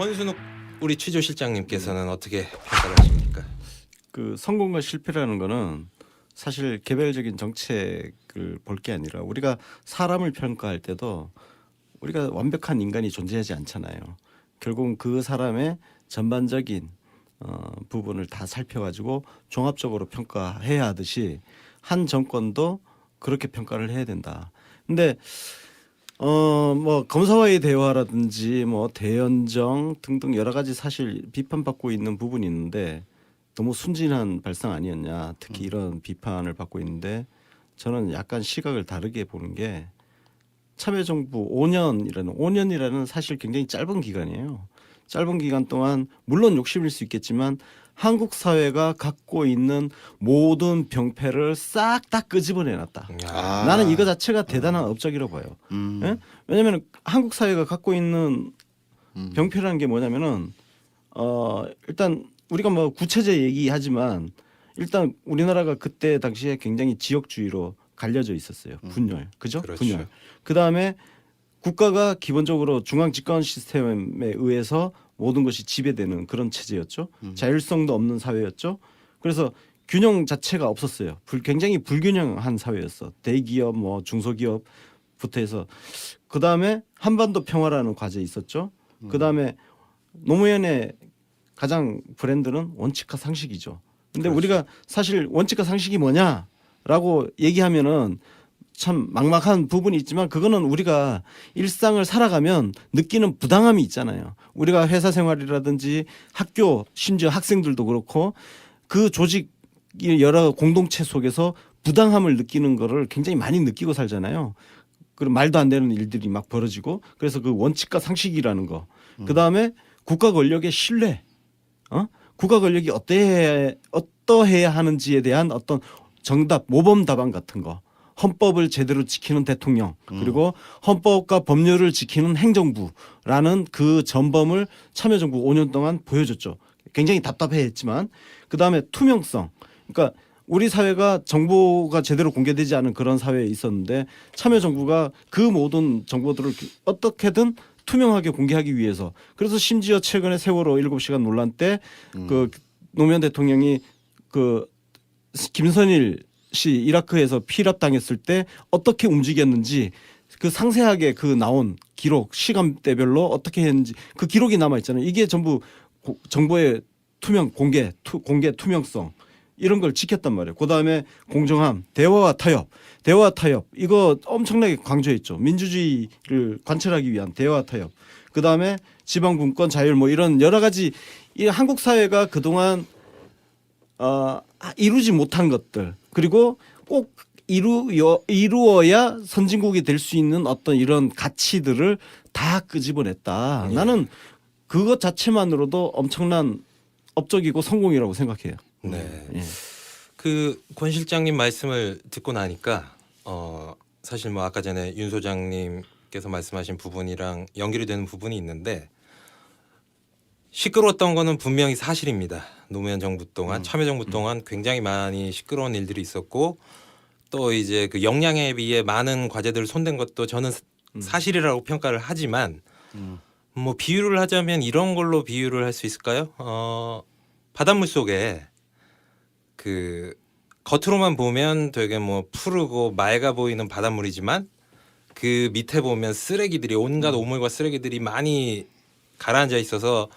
권순욱 우리 취조실장님께서는 어떻게 평가를 하십니까? 그 성공과 실패라는 거는 사실 개별적인 정책을 볼 게 아니라 우리가 사람을 평가할 때도 우리가 완벽한 인간이 존재하지 않잖아요. 결국은 그 사람의 전반적인 부분을 다 살펴가지고 종합적으로 평가해야 하듯이 한 정권도 그렇게 평가를 해야 된다. 근데 뭐 검사와의 대화라든지 뭐 대연정 등등 여러 가지 사실 비판받고 있는 부분이 있는데 너무 순진한 발상 아니었냐. 특히 이런 비판을 받고 있는데 저는 약간 시각을 다르게 보는 게 참여정부 5년이라는 사실 굉장히 짧은 기간이에요. 짧은 기간 동안 물론 욕심일 수 있겠지만 한국 사회가 갖고 있는 모든 병폐를 싹 다 끄집어내놨다. 나는 이거 자체가 대단한 업적이라고 봐요. 예? 왜냐하면 한국 사회가 갖고 있는 병폐라는 게 뭐냐면은 일단 우리가 뭐 구체적 얘기하지만 일단 우리나라가 그때 당시에 굉장히 지역주의로 갈려져 있었어요. 분열, 그죠? 그렇죠. 분열. 그 다음에 국가가 기본적으로 중앙 집권 시스템에 의해서 모든 것이 지배되는 그런 체제였죠. 자율성도 없는 사회였죠. 그래서 균형 자체가 없었어요. 굉장히 불균형한 사회였어. 대기업, 뭐 중소기업부터 해서 그 다음에 한반도 평화라는 과제 있었죠. 그 다음에 노무현의 가장 브랜드는 원칙과 상식이죠. 근데 그렇죠. 우리가 사실 원칙과 상식이 뭐냐라고 얘기하면은 참 막막한 부분이 있지만 그거는 우리가 일상을 살아가면 느끼는 부당함이 있잖아요. 우리가 회사 생활이라든지 학교 심지어 학생들도 그렇고 그 조직 여러 공동체 속에서 부당함을 느끼는 거를 굉장히 많이 느끼고 살잖아요. 그리고 말도 안 되는 일들이 막 벌어지고 그래서 그 원칙과 상식이라는 거. 그다음에 국가 권력의 신뢰. 국가 권력이 어떠해야 하는지에 대한 어떤 정답, 모범 답안 같은 거. 헌법을 제대로 지키는 대통령 그리고 헌법과 법률을 지키는 행정부라는 그 전범을 참여정부 5년 동안 보여줬죠. 굉장히 답답해했지만 그다음에 투명성. 그러니까 우리 사회가 정보가 제대로 공개되지 않은 그런 사회에 있었는데 참여정부가 그 모든 정보들을 어떻게든 투명하게 공개하기 위해서 그래서 심지어 최근에 세월호 7시간 논란 때 그 노무현 대통령이 그 김선일 씨 이라크에서 피랍당했을 때 어떻게 움직였는지 그 상세하게 그 나온 기록 시간대별로 어떻게 했는지 그 기록이 남아 있잖아요. 이게 전부 정보의 공개 투명성 이런 걸 지켰단 말이에요. 그다음에 공정함, 대화와 타협 이거 엄청나게 강조했죠. 민주주의를 관철하기 위한 대화와 타협. 그다음에 지방분권 자율 뭐 이런 여러 가지 이 한국 사회가 그동안 이루지 못한 것들 그리고 꼭 이루어야 선진국이 될 수 있는 어떤 이런 가치들을 다 끄집어냈다. 예. 나는 그것 자체만으로도 엄청난 업적이고 성공이라고 생각해요. 네. 예. 그 권 실장님 말씀을 듣고 나니까 사실 뭐 아까 전에 윤 소장님께서 말씀하신 부분이랑 연결이 되는 부분이 있는데 시끄러웠던 거는 분명히 사실입니다. 노무현 정부 동안 참여정부 동안 굉장히 많이 시끄러운 일들이 있었고 또 이제 그 역량에 비해 많은 과제들을 손댄 것도 저는 사실이라고 평가를 하지만 뭐 비유를 하자면 이런 걸로 비유를 할 수 있을까요? 바닷물 속에 그 겉으로만 보면 되게 뭐 푸르고 맑아 보이는 바닷물이지만 그 밑에 보면 쓰레기들이 온갖 오물과 쓰레기들이 많이 가라앉아 있어서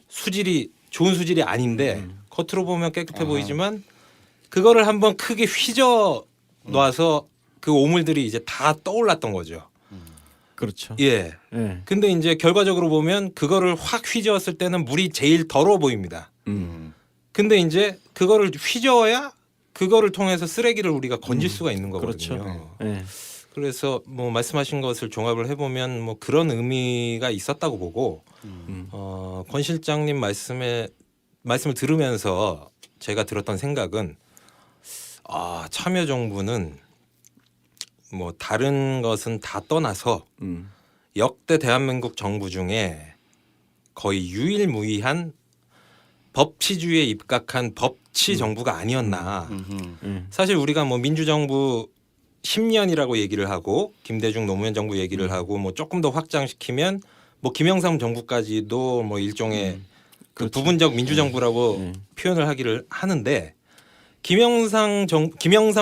수질이 좋은 수질이 아닌데 겉으로 보면 깨끗해 보이지만 그거를 한번 크게 휘저 놔서 그 오물들이 이제 다 떠올랐던 거죠. 그렇죠. 예. 예. 근데 이제 결과적으로 보면 그거를 확 휘저었을 때는 물이 제일 더러워 보입니다. 근데 이제 그거를 휘저어야 그거를 통해서 쓰레기를 우리가 건질 수가 있는 거거든요. 그렇죠. 예. 그래서 뭐 말씀하신 것을 종합을 해보면 뭐 그런 의미가 있었다고 보고 권 실장님 말씀을 들으면서 제가 들었던 생각은 참여정부는 뭐 다른 것은 다 떠나서 역대 대한민국 정부 중에 거의 유일무이한 법치주의에 입각한 법치 정부가 아니었나. 사실 우리가 뭐 민주정부 10년이라고 얘기를 하고 김대중 노무현 정부 얘기를 하고 뭐 조금 더 확장시키면 뭐 김영삼 정부까지도 뭐 일종의 그 그렇죠. 부분적 민주정부라고 네. 표현을 하기를 하는데 김영삼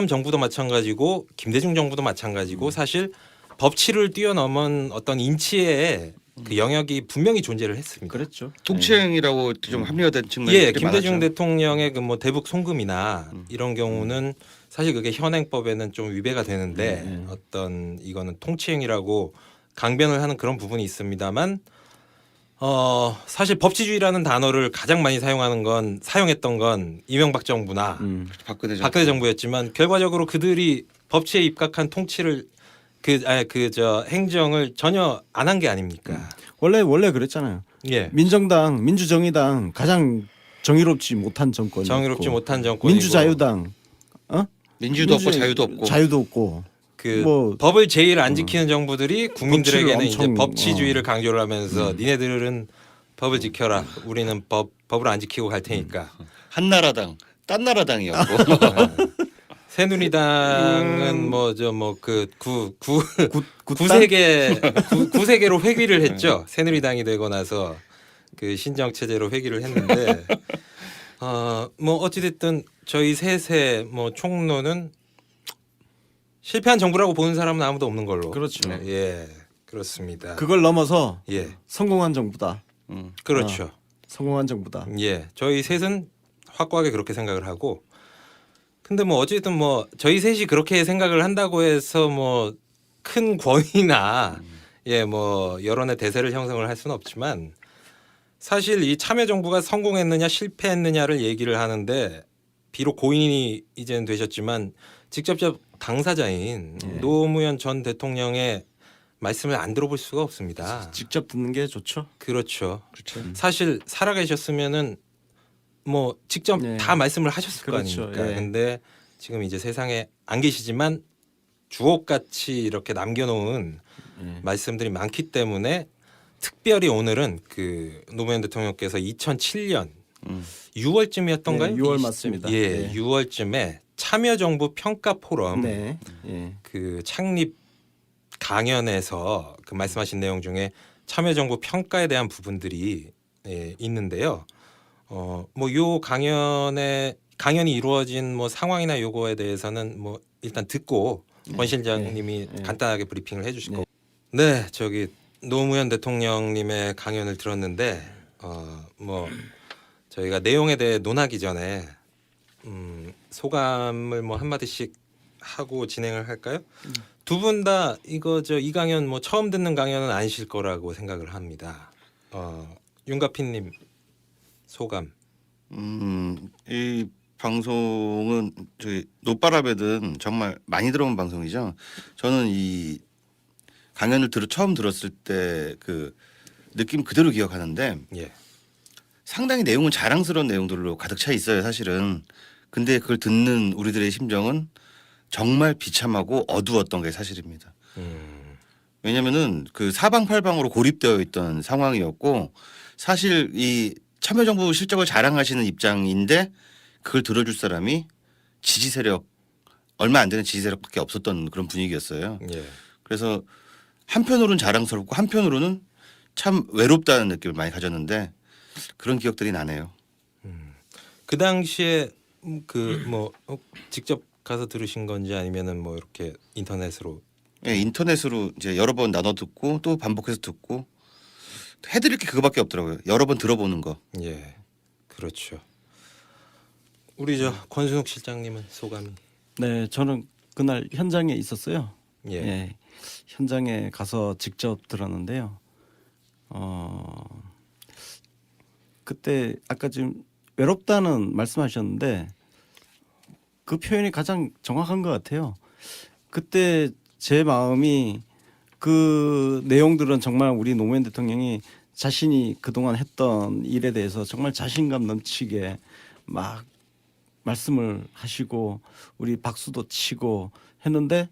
정부도 마찬가지고 김대중 정부도 마찬가지고 사실 법치를 뛰어넘은 어떤 인치의 그 영역이 분명히 존재를 했습니다. 그랬죠. 통치행위라고 좀 합리화된 측면이 예, 되게 김대중 많았죠. 대통령의 그 뭐 대북 송금이나 이런 경우는 사실 그게 현행법에는 좀 위배가 되는데 어떤 이거는 통치행위라고 강변을 하는 그런 부분이 있습니다만 사실 법치주의라는 단어를 가장 많이 사용했던 건 이명박 정부나 박근혜 정부. 박근혜 정부였지만 결과적으로 그들이 법치에 입각한 통치를 행정을 전혀 안 한 게 아닙니까? 원래 그랬잖아요. 예. 민정당, 민주정의당 가장 정의롭지 못한 정권. 정의롭지 못한 정권이고 민주자유당, 민주도 없고 자유도 없고. 자유도 없고. 그 뭐 법을 제일 안 지키는 정부들이 국민들에게는 이제 엄청, 법치주의를 강조를 하면서 니네들은 법을 지켜라. 우리는 법을 안 지키고 갈 테니까. 한나라당, 딴 나라당이었고. 새누리당은 굿당? 구세계로 회귀를 했죠. 새누리당이 되고 나서 그 신정 체제로 회귀를 했는데 뭐 어찌 됐든 저희 셋의 뭐 총론은 실패한 정부라고 보는 사람은 아무도 없는 걸로. 그렇죠. 예, 그렇습니다. 그걸 넘어서 예, 성공한 정부다. 그렇죠. 성공한 정부다. 예, 저희 셋은 확고하게 그렇게 생각을 하고. 근데 뭐 어쨌든 뭐 저희 셋이 그렇게 생각을 한다고 해서 뭐 큰 권위나 예, 뭐 여론의 대세를 형성을 할 수는 없지만 사실 이 참여정부가 성공했느냐 실패했느냐를 얘기를 하는데 비록 고인이 이제는 되셨지만 직접적 당사자인 노무현 전 대통령의 말씀을 안 들어볼 수가 없습니다. 직접 듣는 게 좋죠. 그렇죠. 그렇죠. 사실 살아계셨으면은 뭐 직접 네. 다 말씀을 하셨을 그렇죠. 거 아닙니까? 예. 근데 지금 이제 세상에 안 계시지만 주옥같이 이렇게 남겨놓은 말씀들이 많기 때문에 특별히 오늘은 그 노무현 대통령께서 2007년 6월쯤이었던가요? 네, 6월 맞습니다. 예, 네. 6월쯤에 참여정부 평가 포럼 네. 예. 그 창립 강연에서 그 말씀하신 내용 중에 참여정부 평가에 대한 부분들이 있는데요. 뭐 요 강연이 이루어진 뭐 상황이나 요거에 대해서는 뭐 일단 듣고 권 실장님이 간단하게 브리핑을 해주실 거고. 네, 저기 노무현 대통령님의 강연을 들었는데 뭐 저희가 내용에 대해 논하기 전에 소감을 뭐 한마디씩 하고 진행을 할까요? 두 분 다 이 강연 뭐 처음 듣는 강연은 아니실 거라고 생각을 합니다. 윤가피님 소감. 이 방송은 저희 노바라베든 정말 많이 들어온 방송이죠. 저는 이 강연을 처음 들었을 때 그 느낌 그대로 기억하는데 예. 상당히 내용은 자랑스러운 내용들로 가득 차 있어요, 사실은. 근데 그걸 듣는 우리들의 심정은 정말 비참하고 어두웠던 게 사실입니다. 왜냐면은 그 사방팔방으로 고립되어 있던 상황이었고 사실 이 참여정부 실적을 자랑하시는 입장인데 그걸 들어줄 사람이 지지 세력 얼마 안 되는 지지 세력밖에 없었던 그런 분위기였어요. 예. 그래서 한편으로는 자랑스럽고 한편으로는 참 외롭다는 느낌을 많이 가졌는데 그런 기억들이 나네요. 그 당시에 그 뭐 직접 가서 들으신 건지 아니면은 뭐 이렇게 인터넷으로. 예, 인터넷으로 이제 여러 번 나눠 듣고 또 반복해서 듣고 해드릴 게 그거밖에 없더라고요. 여러 번 들어보는 거. 예. 그렇죠. 우리 저 권순욱 실장님은 소감이. 네, 저는 그날 현장에 있었어요. 예. 예. 현장에 가서 직접 들었는데요. 그때 아까 지금 외롭다는 말씀하셨는데 그 표현이 가장 정확한 것 같아요. 그때 제 마음이 그 내용들은 정말 우리 노무현 대통령이 자신이 그동안 했던 일에 대해서 정말 자신감 넘치게 막 말씀을 하시고 우리 박수도 치고 했는데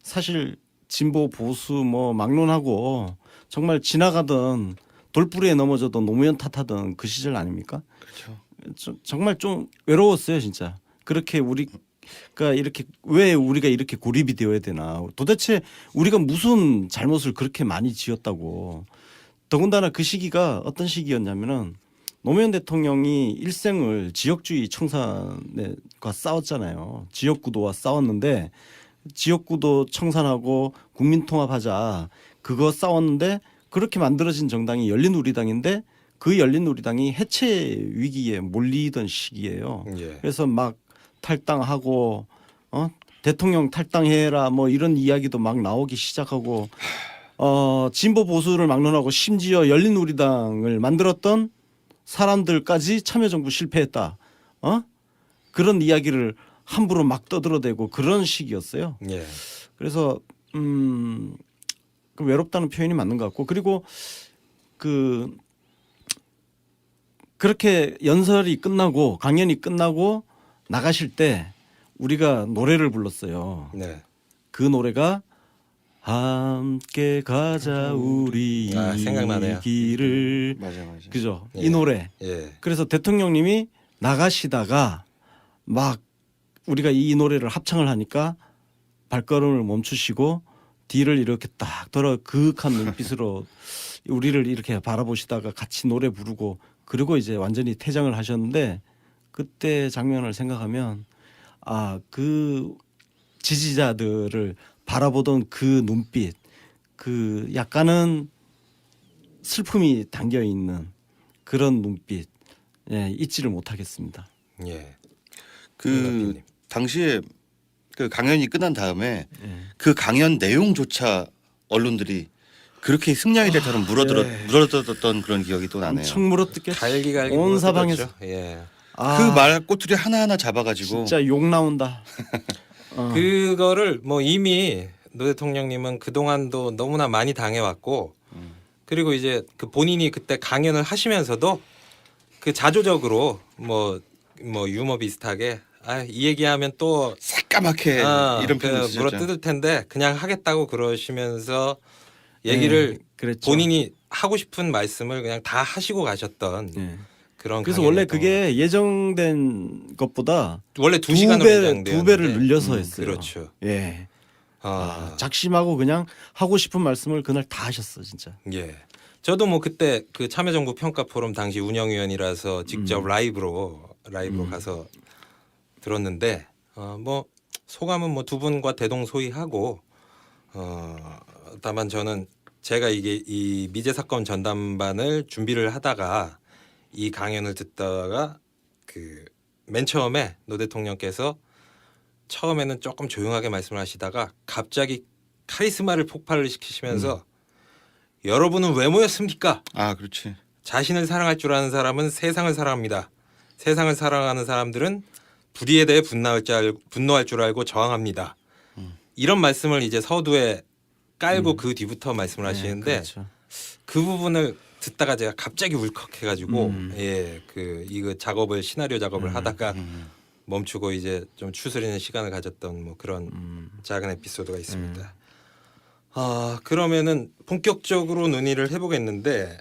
사실 진보 보수 뭐 막론하고 정말 지나가던 돌부리에 넘어져도 노무현 탓하던 그 시절 아닙니까? 그렇죠. 정말 좀 외로웠어요, 진짜. 그렇게 우리가 이렇게 왜 우리가 이렇게 고립이 되어야 되나? 도대체 우리가 무슨 잘못을 그렇게 많이 지었다고 더군다나 그 시기가 어떤 시기였냐면은 노무현 대통령이 일생을 지역주의 청산과 싸웠잖아요. 지역구도와 싸웠는데 지역구도 청산하고 국민통합하자 그거 싸웠는데 그렇게 만들어진 정당이 열린우리당인데 그 열린우리당이 해체 위기에 몰리던 시기예요. 예. 그래서 막 탈당하고 대통령 탈당해라 뭐 이런 이야기도 막 나오기 시작하고 진보 보수를 막론하고 심지어 열린우리당을 만들었던 사람들까지 참여정부 실패했다. 그런 이야기를 함부로 막 떠들어대고 그런 시기였어요. 예. 그래서 그 외롭다는 표현이 맞는 것 같고 그리고 그렇게 연설이 끝나고 강연이 끝나고 나가실 때 우리가 노래를 불렀어요. 네. 그 노래가 함께 가자 우리 생각나네요. 길을 맞아. 그죠? 예. 이 노래. 예. 그래서 대통령님이 나가시다가 막 우리가 이 노래를 합창을 하니까 발걸음을 멈추시고 뒤를 이렇게 딱 돌아 그윽한 눈빛으로 우리를 이렇게 바라보시다가 같이 노래 부르고 그리고 이제 완전히 퇴장을 하셨는데 그때 장면을 생각하면 그 지지자들을 바라보던 그 눈빛 그 약간은 슬픔이 담겨 있는 그런 눈빛 잊지를 못하겠습니다. 예. 그 당시에 그 강연이 끝난 다음에 예. 그 강연 내용조차 언론들이 그렇게 승량이 될 처럼 물어뜯었던 그런 기억이 또 나네요. 엄청 물어뜯겠죠. 갈기갈기 온 사방에서. 물어뜯었죠. 예. 그 말 꼬투리 하나하나 잡아가지고 진짜 욕 나온다. 그거를 뭐 이미 노 대통령님은 그동안도 너무나 많이 당해왔고 그리고 이제 그 본인이 그때 강연을 하시면서도 그 자조적으로 뭐 유머 비슷하게 이 얘기하면 또 새까맣게 이런 표현 쓰셨죠. 물어뜯을 텐데 그냥 하겠다고 그러시면서 얘기를 그랬죠. 본인이 하고 싶은 말씀을 그냥 다 하시고 가셨던 예. 그런 그래서 원래 강연이었던 그게 예정된 것보다 원래 2시간으로 예정되었는데 두 배를 늘려서 했어요. 그렇죠. 예. 작심하고 그냥 하고 싶은 말씀을 그날 다 하셨어 진짜. 예. 저도 뭐 그때 그 참여정부 평가 포럼 당시 운영위원이라서 직접 라이브로 가서 들었는데 뭐 소감은 뭐 두 분과 대동소이하고 다만 저는 제가 이 미제 사건 전담반을 준비를 하다가 이 강연을 듣다가 그 맨 처음에 노 대통령께서 처음에는 조금 조용하게 말씀을 하시다가 갑자기 카리스마를 폭발을 시키시면서 여러분은 왜 모였습니까? 그렇지. 자신을 사랑할 줄 아는 사람은 세상을 사랑합니다. 세상을 사랑하는 사람들은 불의에 대해 분노할 줄 알고 저항합니다. 이런 말씀을 이제 서두에 깔고 그 뒤부터 말씀을 하시는데 그렇죠. 그 부분을 듣다가 제가 갑자기 울컥해가지고 이거 시나리오 작업을 하다가 멈추고 이제 좀 추스리는 시간을 가졌던 뭐 그런 작은 에피소드가 있습니다. 그러면은 본격적으로 논의를 해보겠는데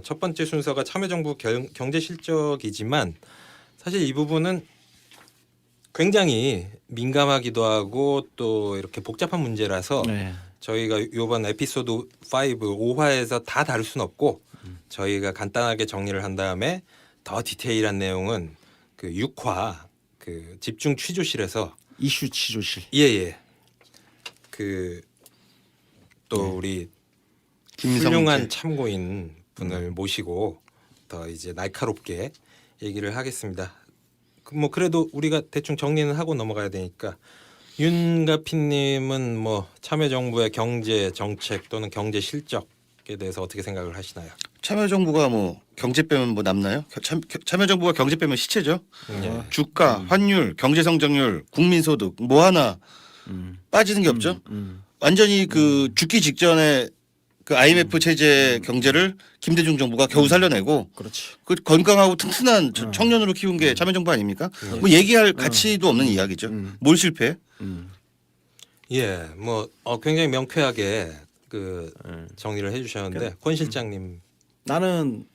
첫 번째 순서가 참여정부 경제 실적이지만 사실 이 부분은 굉장히 민감하기도 하고 또 이렇게 복잡한 문제라서 네. 저희가 이번 에피소드 5화에서 다 다룰 수는 없고 저희가 간단하게 정리를 한 다음에 더 디테일한 내용은 그 6화 그 집중 취조실에서 이슈 취조실. 예예 그 또 우리 김성태. 훌륭한 참고인 분을 모시고 더 이제 날카롭게 얘기를 하겠습니다. 뭐 그래도 우리가 대충 정리는 하고 넘어가야 되니까 윤가피님은 뭐 참여정부의 경제 정책 또는 경제 실적에 대해서 어떻게 생각을 하시나요? 참여정부가 뭐 경제 빼면 뭐 남나요? 참여정부가 경제 빼면 시체죠. 예. 주가, 환율, 경제 성장률, 국민소득 뭐 하나 빠지는 게 없죠. 완전히 그 죽기 직전에 그 IMF 체제 경제를 김대중 정부가 겨우 살려내고 그렇지. 그 건강하고 튼튼한 청년으로 키운 게 참여정부 아닙니까? 뭐 얘기할 가치도 없는 이야기죠. 뭘 실패해? 예, 뭐 굉장히 명쾌하게 그 정리를 해주셨는데 권 실장님 나는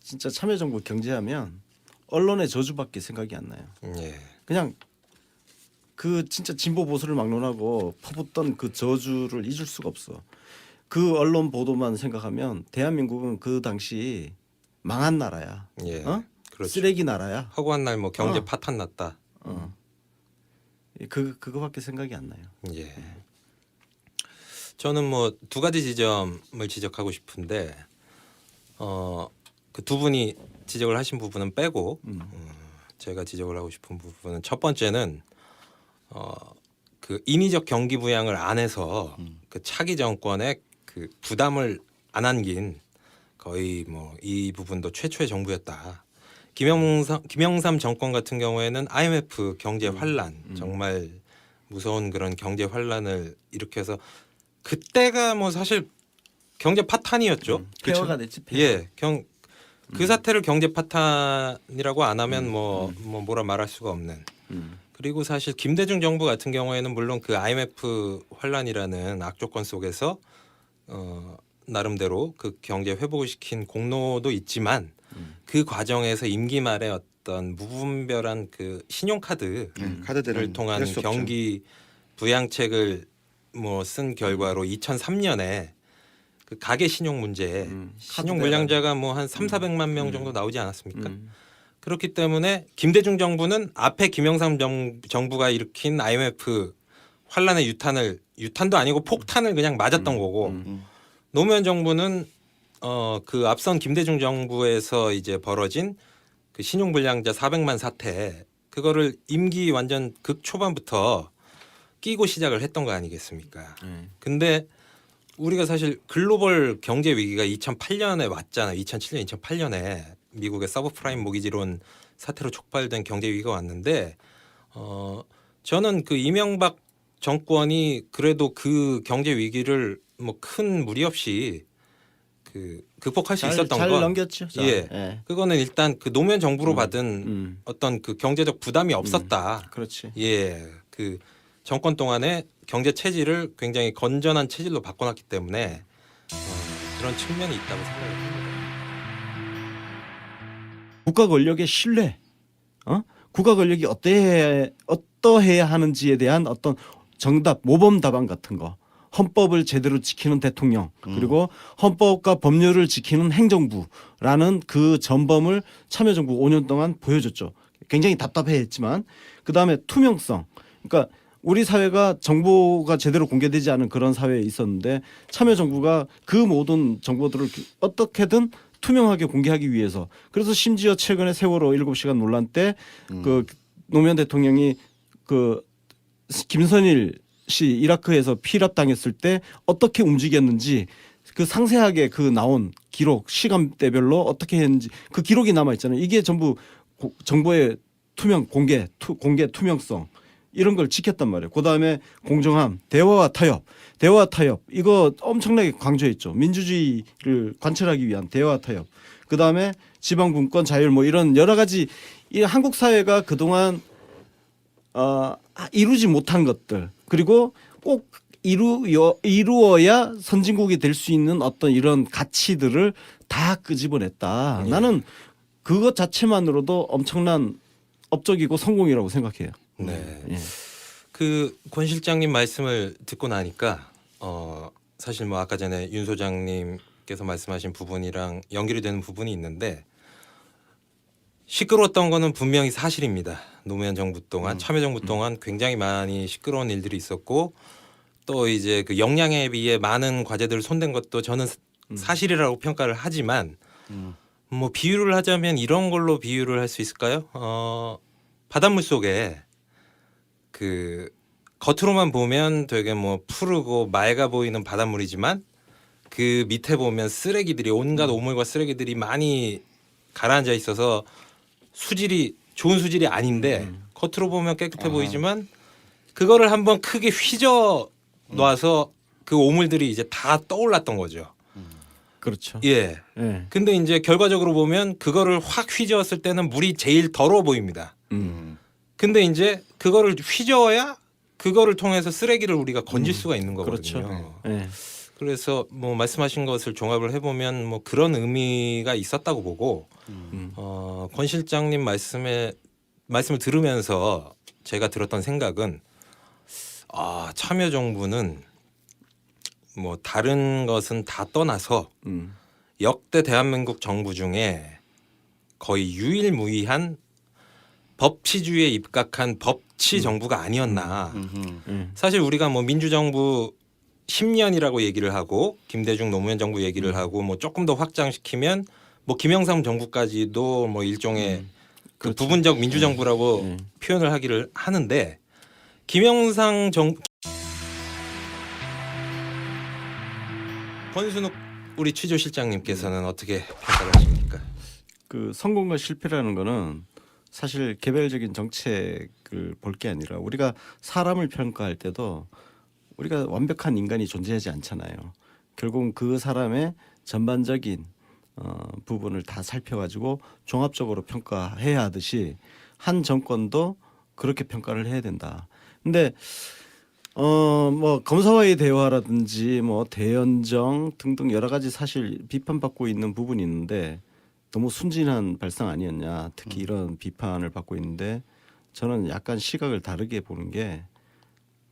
진짜 참여정부 경제하면 언론의 저주밖에 생각이 안 나요. 예, 그냥 그 진짜 진보 보수를 막론하고 퍼붓던 그 저주를 잊을 수가 없어. 그 언론 보도만 생각하면 대한민국은 그 당시 망한 나라야. 예. 어? 그렇죠. 쓰레기 나라야. 하고 한 날 뭐 경제 어. 파탄 났다. 그거밖에 생각이 안 나요. 예. 저는 뭐 두 가지 지점을 지적하고 싶은데 그 두 분이 지적을 하신 부분은 빼고 제가 지적을 하고 싶은 부분은 첫 번째는 그 인위적 경기 부양을 안 해서 그 차기 정권의 그 부담을 안 안긴 거의 뭐 이 부분도 최초의 정부였다. 김영삼 정권 같은 경우에는 IMF 경제 환란 정말 무서운 그런 경제 환란을 일으켜서 그때가 뭐 사실 경제 파탄이었죠. 폐허가 됐지. 폐허. 예, 그 사태를 경제 파탄이라고 안 하면 뭐라 말할 수가 없는. 그리고 사실 김대중 정부 같은 경우에는 물론 그 IMF 환란이라는 악조건 속에서 나름대로 그 경제 회복을 시킨 공로도 있지만 그 과정에서 임기 말에 어떤 무분별한 그 신용카드를 카드들을 통한 뺄수 없죠. 경기 부양책을 뭐 쓴 결과로 2003년에 그 가계 신용 문제 신용 불량자가 뭐 한 3,400만 명 정도 나오지 않았습니까? 그렇기 때문에 김대중 정부는 앞에 김영삼 정부가 일으킨 IMF 환란의 유탄도 아니고 폭탄을 그냥 맞았던 거고 노무현 정부는 그 앞선 김대중 정부에서 이제 벌어진 그 신용 불량자 400만 사태 그거를 임기 완전 극 초반부터 끼고 시작을 했던 거 아니겠습니까? 근데 우리가 사실 글로벌 경제 위기가 2008년에 왔잖아요. 2007년, 2008년에 미국의 서브프라임 모기지론 사태로 촉발된 경제 위기가 왔는데 저는 그 이명박 정권이 그래도 그 경제 위기를 뭐 큰 무리 없이 그 극복할 수 있었던 잘 건 넘겼죠. 잘. 예. 그거는 일단 그 노무현 정부로 받은 어떤 그 경제적 부담이 없었다. 그렇지. 예. 그 정권 동안에 경제 체질을 굉장히 건전한 체질로 바꿔놨기 때문에 그런 측면이 있다고 생각합니다. 국가 권력의 신뢰, 국가 권력이 어떠해야 하는지에 대한 어떤 정답, 모범 답안 같은 거, 헌법을 제대로 지키는 대통령, 그리고 헌법과 법률을 지키는 행정부라는 그 전범을 참여정부 5년 동안 보여줬죠. 굉장히 답답해했지만 그 다음에 투명성, 그러니까 우리 사회가 정보가 제대로 공개되지 않은 그런 사회에 있었는데 참여정부가 그 모든 정보들을 어떻게든 투명하게 공개하기 위해서 그래서 심지어 최근에 세월호 7시간 논란 때 그 노무현 대통령이 그 김선일 씨 이라크에서 피랍당했을 때 어떻게 움직였는지 그 상세하게 그 나온 기록 시간대별로 어떻게 했는지 그 기록이 남아 있잖아요. 이게 전부 정보의 공개 투명성 이런 걸 지켰단 말이에요. 그다음에 공정함, 대화와 타협 이거 엄청나게 강조했죠. 민주주의를 관철하기 위한 대화와 타협. 그다음에 지방분권 자율 뭐 이런 여러 가지 이 한국 사회가 그동안 이루지 못한 것들 그리고 꼭 이루어야 선진국이 될 수 있는 어떤 이런 가치들을 다 끄집어냈다. 나는 그것 자체만으로도 엄청난 업적이고 성공이라고 생각해요. 네. 예. 그 권 실장님 말씀을 듣고 나니까 사실 뭐 아까 전에 윤 소장님께서 말씀하신 부분이랑 연결이 되는 부분이 있는데 시끄러웠던 거는 분명히 사실입니다. 노무현 정부 동안 참여정부 동안 굉장히 많이 시끄러운 일들이 있었고 또 이제 그 역량에 비해 많은 과제들을 손댄 것도 저는 사실이라고 평가를 하지만 뭐 비유를 하자면 이런 걸로 비유를 할 수 있을까요? 바닷물 속에 그 겉으로만 보면 되게 뭐 푸르고 맑아 보이는 바닷물이지만 그 밑에 보면 쓰레기들이 온갖 오물과 쓰레기들이 많이 가라앉아 있어서 수질이 좋은 수질이 아닌데 겉으로 보면 깨끗해 보이지만 그거를 한번 크게 휘저 놔서 그 오물들이 이제 다 떠올랐던 거죠. 그렇죠. 예. 예. 근데 이제 결과적으로 보면 그거를 확 휘저었을 때는 물이 제일 더러워 보입니다. 근데 이제 그거를 휘저어야 그거를 통해서 쓰레기를 우리가 건질 수가 있는 거거든요. 그렇죠. 예. 그래서 뭐 말씀하신 것을 종합을 해보면 뭐 그런 의미가 있었다고 보고 권 실장님 말씀을 들으면서 제가 들었던 생각은 참여정부는 뭐 다른 것은 다 떠나서 역대 대한민국 정부 중에 거의 유일무이한 법치주의에 입각한 법치 정부가 아니었나. 사실 우리가 뭐 민주정부 10년이라고 얘기를 하고 김대중 노무현 정부 얘기를 하고 뭐 조금 더 확장시키면 뭐 김영삼 정부까지도 뭐 일종의 그 그렇죠. 부분적 민주정부라고 표현을 하기를 하는데 김영삼 정 권순욱 우리 취조실장님께서는 어떻게 평가를 하십니까? 그 성공과 실패라는 거는 사실 개별적인 정책을 볼 게 아니라 우리가 사람을 평가할 때도 우리가 완벽한 인간이 존재하지 않잖아요. 결국은 그 사람의 전반적인 부분을 다 살펴가지고 종합적으로 평가해야 하듯이 한 정권도 그렇게 평가를 해야 된다. 근데 뭐 검사와의 대화라든지 뭐 대연정 등등 여러 가지 사실 비판받고 있는 부분이 있는데 너무 순진한 발상 아니었냐. 특히 이런 비판을 받고 있는데 저는 약간 시각을 다르게 보는 게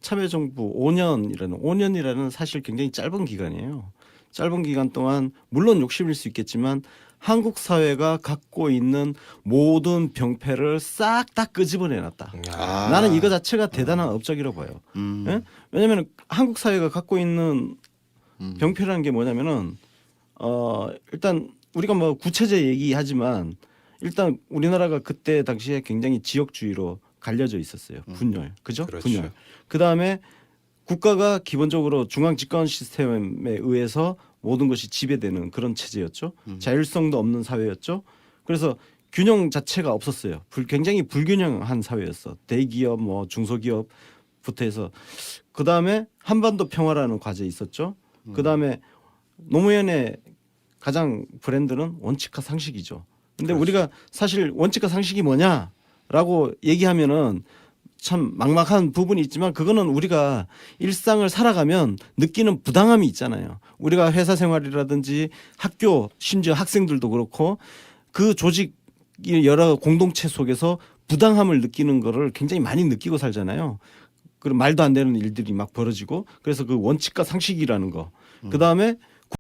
참여정부 5년이라는 사실 굉장히 짧은 기간이에요. 짧은 기간 동안 물론 욕심일 수 있겠지만 한국 사회가 갖고 있는 모든 병폐를 싹 다 끄집어내놨다. 아. 나는 이거 자체가 대단한 업적이라고 봐요. 예? 왜냐하면 한국 사회가 갖고 있는 병폐라는 게 뭐냐면은 일단 우리가 뭐 구체적 얘기하지만 일단 우리나라가 그때 당시에 굉장히 지역주의로 갈려져 있었어요. 분열, 그죠? 그렇죠. 분열. 그 다음에 국가가 기본적으로 중앙 집권 시스템에 의해서 모든 것이 지배되는 그런 체제였죠. 자율성도 없는 사회였죠. 그래서 균형 자체가 없었어요. 굉장히 불균형한 사회였어. 대기업, 뭐 중소기업부터 해서 그 다음에 한반도 평화라는 과제 있었죠. 그 다음에 노무현의 가장 브랜드는 원칙과 상식이죠. 근데 우리가 사실 원칙과 상식이 뭐냐라고 얘기하면은 참 막막한 부분이 있지만 그거는 우리가 일상을 살아가면 느끼는 부당함이 있잖아요. 우리가 회사 생활이라든지 학교 심지어 학생들도 그렇고 그 조직 여러 공동체 속에서 부당함을 느끼는 거를 굉장히 많이 느끼고 살잖아요. 그리고 말도 안 되는 일들이 막 벌어지고 그래서 그 원칙과 상식이라는 거. 그다음에